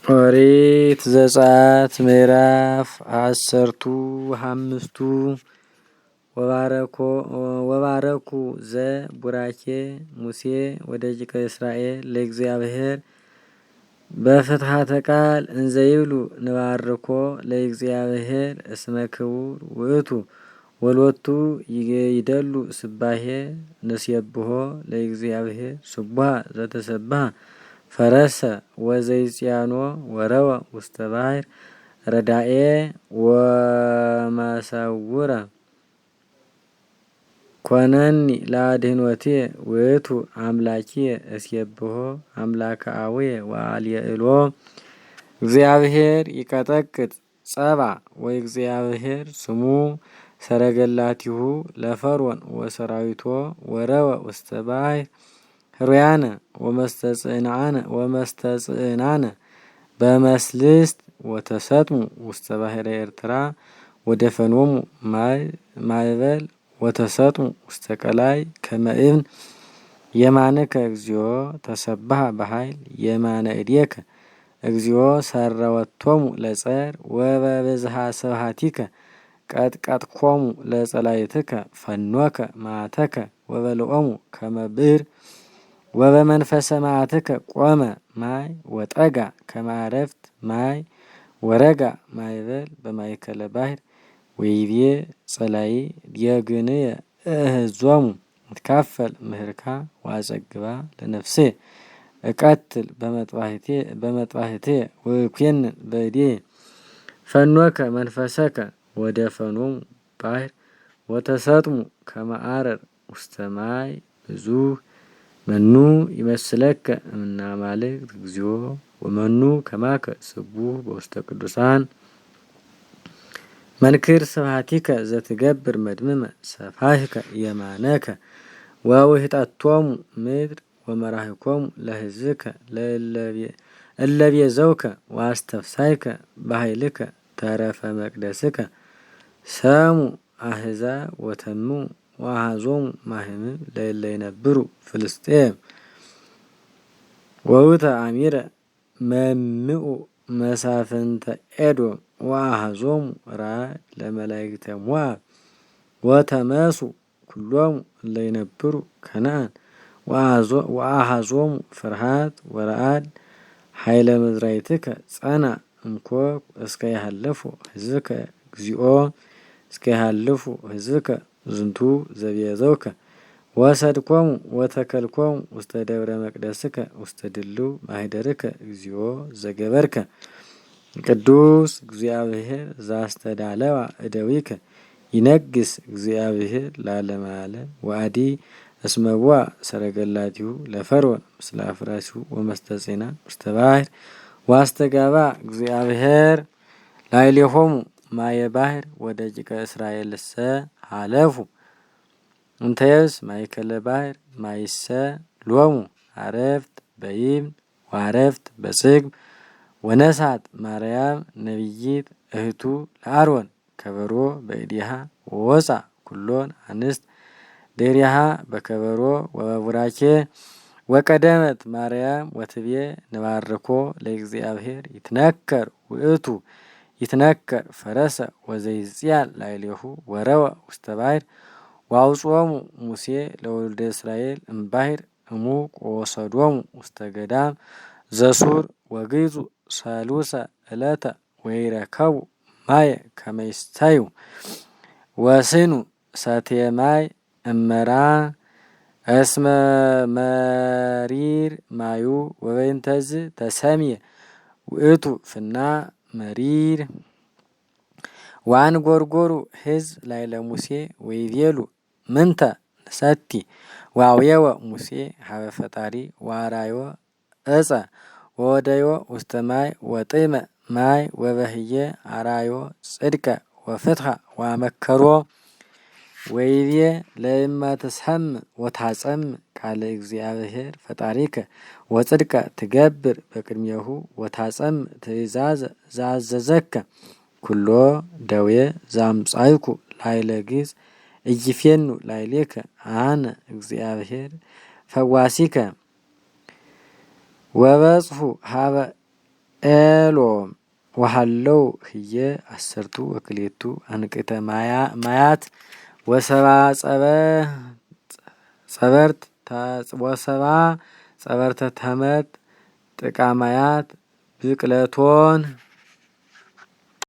ኦሪት ዘጸአት ምዕራፍ 15 ወባረኩ ዘቡራኬ ሙሴ ወደቂቀ እስራኤል ለእግዚአብሔር በፍትሐተ ቃል እንዘይብሉ ንባርኮ ለእግዚአብሔር እስመ ክቡር ውእቱ ወሎቱ ይደሉ ስባሄ ንስየብሖ ለእግዚአብሔር ስቡሐ ዘተሰብሐ ፈረሰ ወዘይጽያኖ ወረወ ውስተ ባሕር ረዳኤ ወመሰውረ ኮነኒ ለአድኅኖትየ ውእቱ አምላኪየ እስየብሖ አምላከ አቡየ ወአልየዕሎ እግዚአብሔር ይቀጠቅጥ ጸባ ወእግዚአብሔር ስሙ ሰረገላቲሁ ለፈርዖን ወሰራዊቶ ወረወ ውስተ ባሕር ህሩያነ ወመስተጽእናነ በመስልስት ወተሰጥሙ ውስተ ባሕረ ኤርትራ ወደፈኖሙ ማዕበል ወተሰጥሙ ውስተ ቀላይ ከመ እብን የማነከ እግዚኦ ተሰብሐ በኃይል የማነ እዴከ እግዚኦ ሰረወቶሙ ለጸር ወበብዝሃ ስብሐቲከ ቀጥቀጥኮሙ ለጸላእትከ ፈኖከ መዓተከ ወበልዖሙ ከመ ብዕር ወበመንፈሰ መዓትከ ቆመ ማይ ወጠጋ ከመ ዓረፍት ማይ ወረጋ ማዕበል በማእከለ ባሕር ወይቤ ጸላኢ ዲየግንየ እህዞሙ እትካፈል ምህርካ ወአጸግባ ለነፍስየ እቀትል በመጥባሕትየ ወእኮንን በእዴየ ፈኖከ መንፈሰከ ወደፈኖሙ ባሕር ወተሰጥሙ ከመ አረር ውስተ ማይ ብዙኅ መኑ ይመስለከ እምናማልክት እግዚኦ ወመኑ ከማከ ስቡሕ በውስተ ቅዱሳን መንክር ስብሐቲከ ዘትገብር መድምመ ሰፋሕከ የማነከ ወውህጠቶሙ ምድር ወመራሕኮሙ ለሕዝብከ እለቤዘውከ ወአስተፍሳይከ በኃይልከ ተረፈ መቅደስከ ሰሙ አሕዛብ ወተሙ ወአኀዞሙ ማህምም ለእለ ይነብሩ ፍልስጥኤም ወውእተ አሚረ መምኡ መሳፍንተ ኤዶም ወአኀዞሙ ራዕድ ለመላእክተ ሞዓብ ወተመሱ ኩሎሙ እለ ይነብሩ ከነዓን ወአኀዞሙ ፍርሃት ወረዓድ ኃይለ ምድራይትከ ጸና እምኮኩ እስከ ይሃልፉ ሕዝብከ እግዚኦ እስከ ይሃልፉ ሕዝብከ ዝንቱ ዘቤዘውከ ወሰድኮሙ ወተከልኮሙ ውስተ ደብረ መቅደስከ ውስተ ድልው ማኅደርከ እግዚኦ ዘገበርከ ቅዱስ እግዚአብሔር ዘአስተዳለዋ እደዊከ ይነግስ እግዚአብሔር ለዓለመ ዓለም ወአዲ እስመ ቦአ ሰረገላቲሁ ለፈርዖን ምስለ አፍራሲሁ ወመስተጽእናን ውስተ ባሕር ወአስተጋባ እግዚአብሔር ላዕሌሆሙ ማየ ባሕር ወደቂቀ እስራኤልሰ ሀለፉ እንተ የብስ ማእከለ ባሕር ማይሰ ሎሙ አረፍት በይብን ወአረፍት በጽግብ ወነሳት ማርያም ነቢይት እህቱ ለአሮን ከበሮ በእዴሃ ወወፃ ኩሎን አንስት ድኅሬሃ በከበሮ ወበቡራኬ ወቀደመት ማርያም ወትቤ ንባርኮ ለእግዚአብሔር ይትነከር ውእቱ ይትነከር ፈረሰ ወዘይጽያል ላዕሌሁ ወረወ ውስተ ባሕር ወአውጽኦሙ ሙሴ ለወልደ እስራኤል እምባሕር እሙቅ ወወሰዶሙ ውስተ ገዳም ዘሱር ወግይዙ ሰሉሰ ዕለተ ወይረከቡ ማየ ከመ ይስተዩ ወስኑ ሰትየ ማይ እመራ እስመ መሪር ማዩ ወበይንተዝ ተሰምየ ውእቱ ፍና መሪር ወአንጐርጐሩ ሕዝብ ላዕለ ሙሴ ወይቤሉ ምንተ ንሰቲ ወአውየወ ሙሴ ሀበ ፈጣሪ ወአርአዮ ዕፀ ወወደዮ ውስተ ማይ ወጢመ ማይ ወበህየ አርአዮ ጽድቀ ወፍትሐ ወአመከሮ ወይቤ ለእመ ትሰምዕ ወታጸምዕ ቃለ እግዚአብሔር ፈጣሪከ ወጽድቀ ትገብር በቅድሜሁ ወታጸምዕ ትእዛዘ ዘአዘዘከ ኩሎ ደዌ ዘአምጻእኩ ላዕለ ግብጽ ኢይፌኑ ላዕሌከ አነ እግዚአብሔር ፈዋሲከ ወበጽሑ ሀበ ኤሎም ወሃለው ህየ አሰርቱ ወክሌቱ አንቅተ ማያት ወሰባ ጸበርት ጸበርተ ተመት ጥቃ ማያት ብቅለቶን